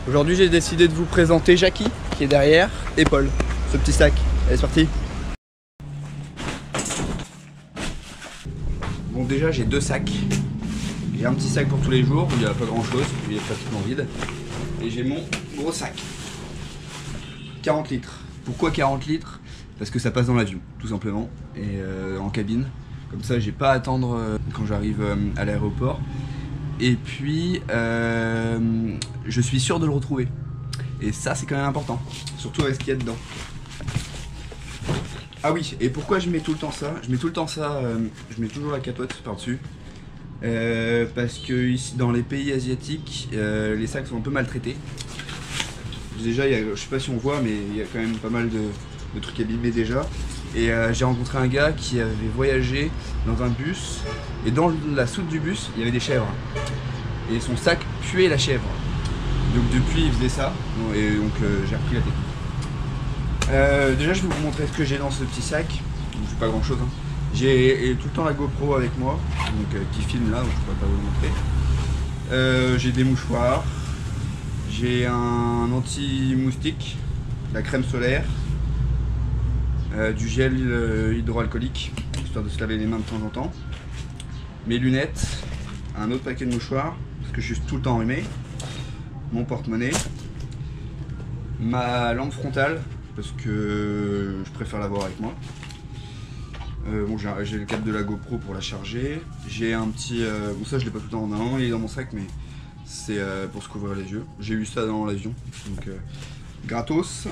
Aujourd'hui j'ai décidé de vous présenter Jackie qui est derrière et Paul, ce petit sac. Allez c'est parti. Bon déjà j'ai deux sacs. J'ai un petit sac pour tous les jours où il n'y a pas grand chose, où il est pratiquement vide. Et j'ai mon gros sac. 40 litres. Pourquoi 40 litres? Parce que ça passe dans l'avion, tout simplement, et en cabine. Comme ça j'ai pas à attendre quand j'arrive à l'aéroport. Et puis je suis sûr de le retrouver. Et ça c'est quand même important, surtout avec ce qu'il y a dedans. Ah oui, et pourquoi je mets tout le temps ça? Je mets tout le temps ça, je mets toujours la catotte par-dessus. Parce que ici dans les pays asiatiques, les sacs sont un peu maltraités. Déjà, je sais pas si on voit, mais il y a quand même pas mal de trucs abîmés déjà. Et j'ai rencontré un gars qui avait voyagé dans un bus, et dans la soute du bus, il y avait des chèvres. Et son sac puait la chèvre. Donc depuis, il faisait ça, et donc j'ai repris la technique. Déjà, je vais vous montrer ce que j'ai dans ce petit sac. Donc c'est pas grand chose. Hein. J'ai tout le temps la GoPro avec moi, donc qui filme là, donc je pourrais pas vous le montrer. J'ai des mouchoirs, j'ai un anti-moustique, la crème solaire, du gel hydroalcoolique, histoire de se laver les mains de temps en temps, mes lunettes, un autre paquet de mouchoirs, parce que je suis tout le temps enrhumé, mon porte-monnaie, ma lampe frontale, parce que je préfère l'avoir avec moi. Bon, j'ai le câble de la GoPro pour la charger. J'ai un petit... bon ça je l'ai pas tout le temps en avant, il est dans mon sac mais c'est pour se couvrir les yeux. J'ai eu ça dans l'avion, donc gratos.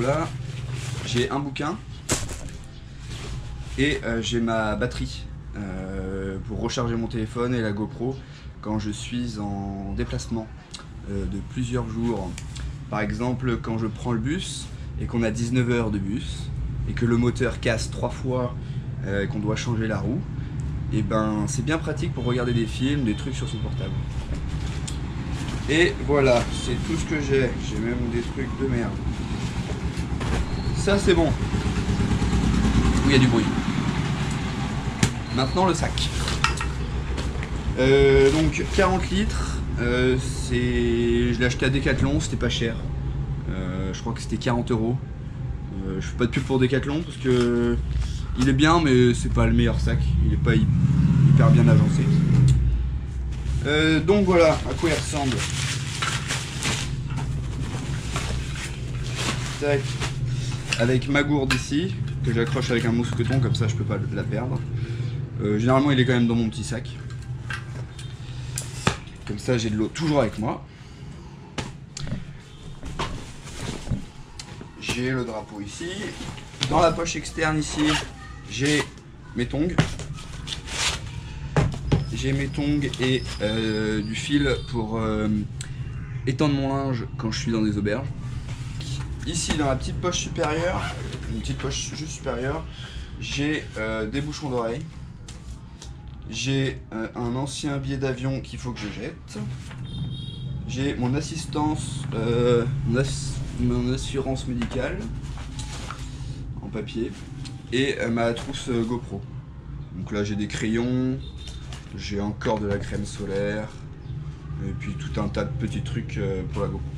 Là, j'ai un bouquin et j'ai ma batterie pour recharger mon téléphone et la GoPro quand je suis en déplacement de plusieurs jours. Par exemple quand je prends le bus et qu'on a 19 heures de bus et que le moteur casse 3 fois et qu'on doit changer la roue, et ben c'est bien pratique pour regarder des films, des trucs sur son portable. Et voilà, c'est tout ce que j'ai. J'ai même des trucs de merde. Ça c'est bon. Oui, il y a du bruit. Maintenant le sac. Donc 40 litres, je l'ai acheté à Decathlon, c'était pas cher. Je crois que c'était 40 €. Je fais pas de pub pour Decathlon parce que il est bien mais c'est pas le meilleur sac, il est pas hyper bien agencé. Donc voilà à quoi il ressemble. Tac. Avec ma gourde ici, que j'accroche avec un mousqueton, comme ça je peux pas la perdre. Généralement il est quand même dans mon petit sac. Comme ça j'ai de l'eau toujours avec moi. J'ai le drapeau ici. Dans la poche externe ici, j'ai mes tongs. J'ai mes tongs et du fil pour étendre mon linge quand je suis dans des auberges. Ici dans la petite poche supérieure, une petite poche juste supérieure, j'ai des bouchons d'oreilles. J'ai un ancien billet d'avion qu'il faut que je jette. J'ai mon assistance, mon assurance médicale en papier et ma trousse GoPro. Donc là j'ai des crayons, j'ai encore de la crème solaire et puis tout un tas de petits trucs pour la GoPro.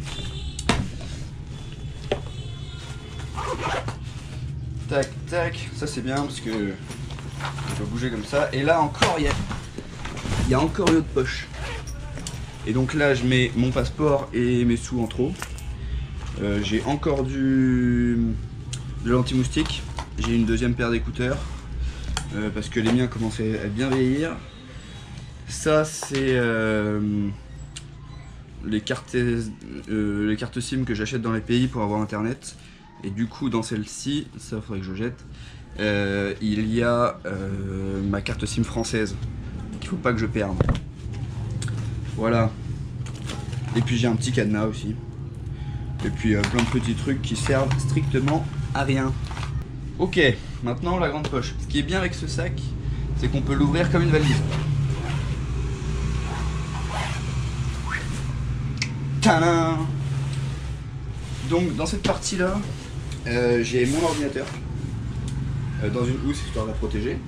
Tac tac, ça c'est bien parce que je peux bouger comme ça. Et là encore il y a encore une autre poche. Et donc là je mets mon passeport et mes sous en trop. J'ai encore de l'anti-moustique. J'ai une deuxième paire d'écouteurs parce que les miens commençaient à bien vieillir. Ça c'est les cartes SIM que j'achète dans les pays pour avoir internet. Et du coup dans celle-ci, ça faudrait que je jette, il y a ma carte SIM française qu'il faut pas que je perde. Voilà. Et puis j'ai un petit cadenas aussi. Et puis plein de petits trucs qui servent strictement à rien. Ok, maintenant la grande poche. Ce qui est bien avec ce sac, c'est qu'on peut l'ouvrir comme une valise. Tadam! Donc dans cette partie là, j'ai mon ordinateur dans une housse histoire de la protéger.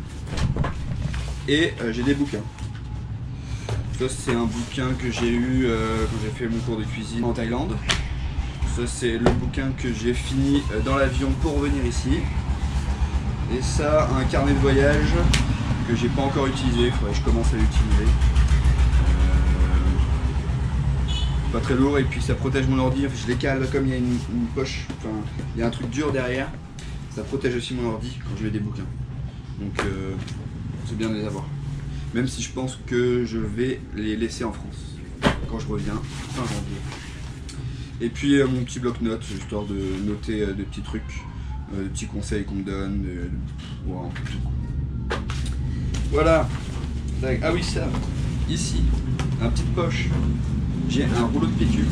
Et j'ai des bouquins. Ça c'est un bouquin que j'ai eu quand j'ai fait mon cours de cuisine en Thaïlande. Ça c'est le bouquin que j'ai fini dans l'avion pour revenir ici. Et ça, un carnet de voyage que j'ai pas encore utilisé, il faudrait que je commence à l'utiliser. Pas très lourd et puis ça protège mon ordi, je les cale comme il y a une poche, enfin il y a un truc dur derrière, ça protège aussi mon ordi quand je mets des bouquins. Donc c'est bien de les avoir. Même si je pense que je vais les laisser en France quand je reviens fin janvier. Et puis mon petit bloc-notes, histoire de noter des petits trucs, des petits conseils qu'on me donne, wow, tout. Voilà. Ah oui ça, ici, une petite poche. J'ai un rouleau de PQ,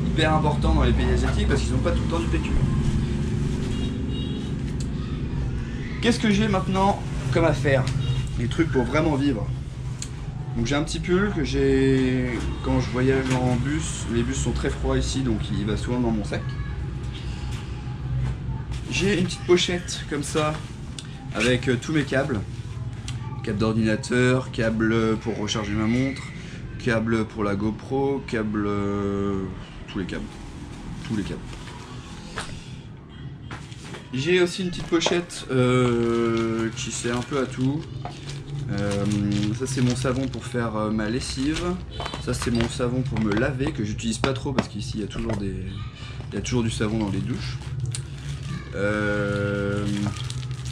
hyper important dans les pays asiatiques parce qu'ils n'ont pas tout le temps du PQ. Qu'est-ce que j'ai maintenant comme affaire? Les trucs pour vraiment vivre. Donc j'ai un petit pull que j'ai quand je voyage en bus. Les bus sont très froids ici, donc il va souvent dans mon sac. J'ai une petite pochette comme ça avec tous mes câbles. Câble d'ordinateur, câble pour recharger ma montre, câble pour la GoPro, câble... tous les câbles. Tous les câbles. J'ai aussi une petite pochette qui sert un peu à tout. Ça c'est mon savon pour faire ma lessive. Ça c'est mon savon pour me laver, que j'utilise pas trop parce qu'ici il y a toujours du savon dans les douches.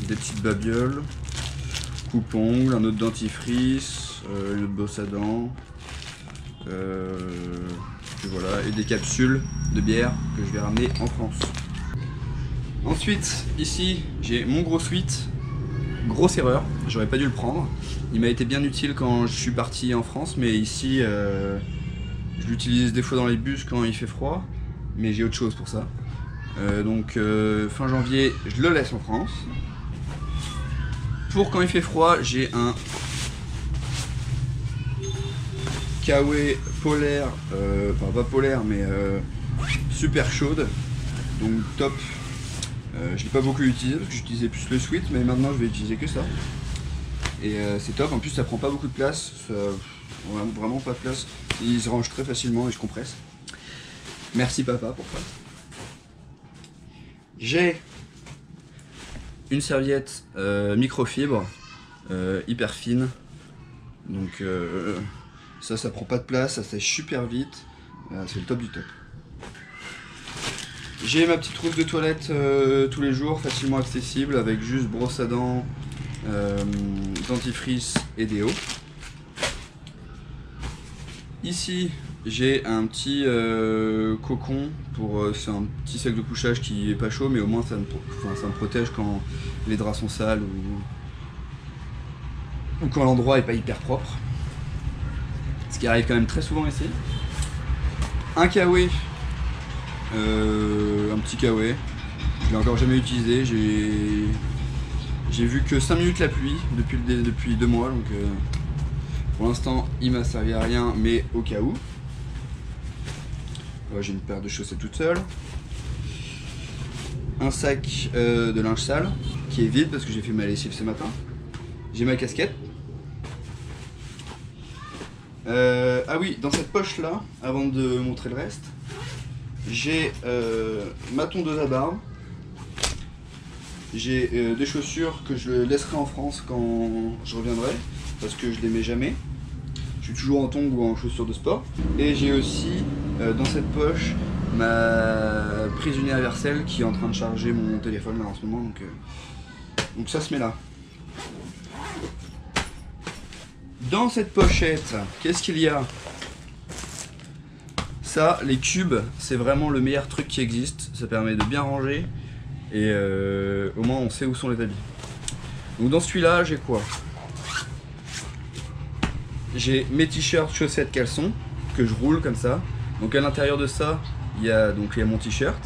Des petites babioles, coupe-ongles, un autre dentifrice, une autre brosse à dents. Et voilà, et des capsules de bière que je vais ramener en France. Ensuite, ici, j'ai mon gros sweat. Grosse erreur, j'aurais pas dû le prendre. Il m'a été bien utile quand je suis parti en France, mais ici, je l'utilise des fois dans les bus quand il fait froid, mais j'ai autre chose pour ça. Donc, fin janvier, je le laisse en France. Pour quand il fait froid, j'ai un Kawaii polaire, enfin pas polaire mais super chaude, donc top. Je l'ai pas beaucoup utilisé parce que j'utilisais plus le sweat, mais maintenant je vais utiliser que ça. Et c'est top, en plus ça prend pas beaucoup de place, ça, vraiment pas de place. Il se range très facilement et je compresse. Merci papa pour ça. J'ai une serviette microfibre hyper fine, donc ça prend pas de place, ça sèche super vite, c'est le top du top. J'ai ma petite trousse de toilette tous les jours, facilement accessible, avec juste brosse à dents, dentifrice et déo. Ici, j'ai un petit cocon, c'est un petit sac de couchage qui est pas chaud, mais au moins ça me protège quand les draps sont sales ou quand l'endroit est pas hyper propre. Ce qui arrive quand même très souvent ici. Un Kawaii, un petit Kawaii, je l'ai encore jamais utilisé, j'ai vu que 5 minutes la pluie depuis 2 mois, donc pour l'instant il m'a servi à rien, mais au cas où. J'ai une paire de chaussettes toute seule. Un sac de linge sale qui est vide parce que j'ai fait ma lessive ce matin. J'ai ma casquette. Ah oui, dans cette poche là, avant de montrer le reste, j'ai ma tondeuse à barbe. J'ai des chaussures que je laisserai en France quand je reviendrai parce que je les mets jamais. Je suis toujours en tongs ou en chaussures de sport. Et j'ai aussi dans cette poche ma prise universelle qui est en train de charger mon téléphone là en ce moment, donc ça se met là. Dans cette pochette, qu'est-ce qu'il y a? Ça, les cubes, c'est vraiment le meilleur truc qui existe. Ça permet de bien ranger et au moins on sait où sont les habits. Donc dans celui-là, j'ai quoi? J'ai mes t-shirts, chaussettes, caleçons que je roule comme ça. Donc à l'intérieur de ça, il y a mon t-shirt,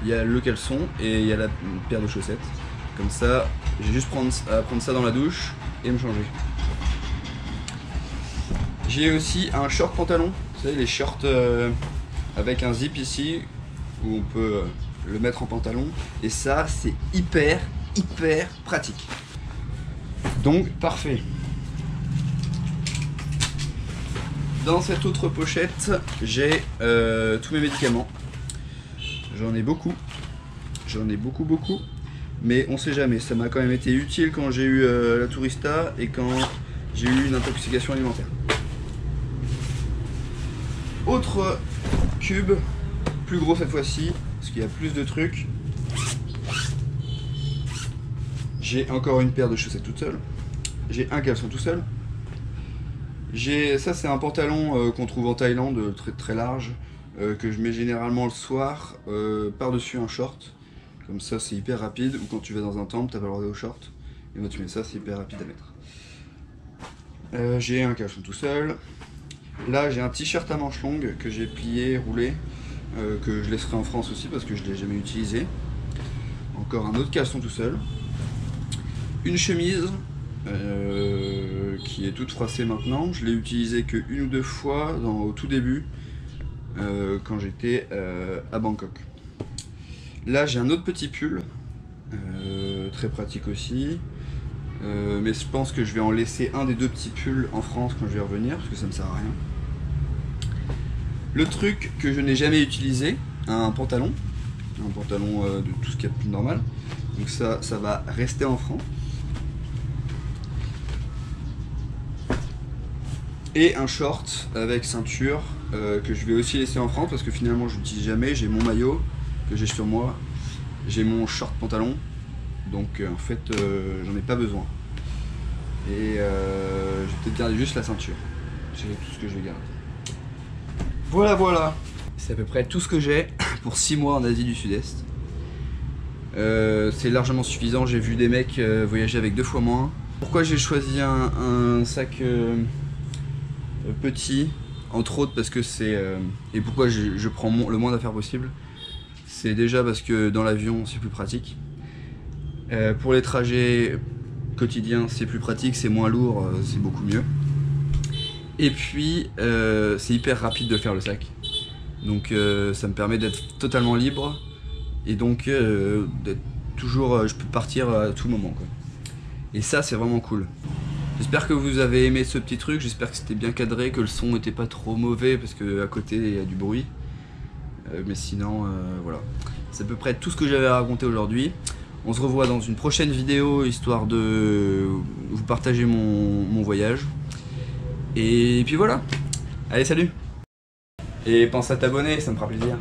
il y a le caleçon et il y a la paire de chaussettes. Comme ça, j'ai juste à prendre ça dans la douche et me changer. J'ai aussi un short pantalon, vous savez les shorts avec un zip ici où on peut le mettre en pantalon, et ça c'est hyper pratique. Donc parfait. Dans cette autre pochette, j'ai tous mes médicaments. J'en ai beaucoup. J'en ai beaucoup. Mais on sait jamais, ça m'a quand même été utile quand j'ai eu la tourista et quand j'ai eu une intoxication alimentaire. Autre cube, plus gros cette fois-ci, parce qu'il y a plus de trucs. J'ai encore une paire de chaussettes toute seule. J'ai un caleçon tout seul. Ça c'est un pantalon qu'on trouve en Thaïlande, très large, que je mets généralement le soir par-dessus un short. Comme ça c'est hyper rapide, ou quand tu vas dans un temple t'as pas le droit d'aller au short. Et moi tu mets ça, c'est hyper rapide à mettre. J'ai un caleçon tout seul. Là j'ai un t-shirt à manches longues que j'ai plié, roulé, que je laisserai en France aussi parce que je l'ai jamais utilisé. Encore un autre caleçon tout seul. Une chemise qui est toute froissée maintenant. Je l'ai utilisée que une ou deux fois au tout début quand j'étais à Bangkok. Là j'ai un autre petit pull, très pratique aussi, mais je pense que je vais en laisser un des deux petits pulls en France quand je vais revenir, parce que ça me sert à rien. Le truc que je n'ai jamais utilisé, un pantalon de tout ce qu'il y a de plus normal, donc ça va rester en France. Et un short avec ceinture que je vais aussi laisser en France parce que finalement je l'utilise jamais. J'ai mon maillot que j'ai sur moi, j'ai mon short pantalon, donc en fait j'en ai pas besoin. Et je vais peut-être garder juste la ceinture, c'est tout ce que je vais garder. Voilà, c'est à peu près tout ce que j'ai pour 6 mois en Asie du Sud-Est. C'est largement suffisant, j'ai vu des mecs voyager avec 2 fois moins. Pourquoi j'ai choisi un sac petit, entre autres parce que c'est... et pourquoi je prends le moins d'affaires possible, c'est déjà parce que dans l'avion c'est plus pratique. Pour les trajets quotidiens c'est plus pratique, c'est moins lourd, c'est beaucoup mieux. Et puis c'est hyper rapide de faire le sac. Donc ça me permet d'être totalement libre. Et donc d'être toujours, je peux partir à tout moment quoi. Et ça c'est vraiment cool. J'espère que vous avez aimé ce petit truc, j'espère que c'était bien cadré, que le son n'était pas trop mauvais parce qu'à côté il y a du bruit. Mais sinon, voilà. C'est à peu près tout ce que j'avais à raconter aujourd'hui. On se revoit dans une prochaine vidéo histoire de vous partager mon voyage. Et puis voilà. Allez, salut! Et pense à t'abonner, ça me fera plaisir.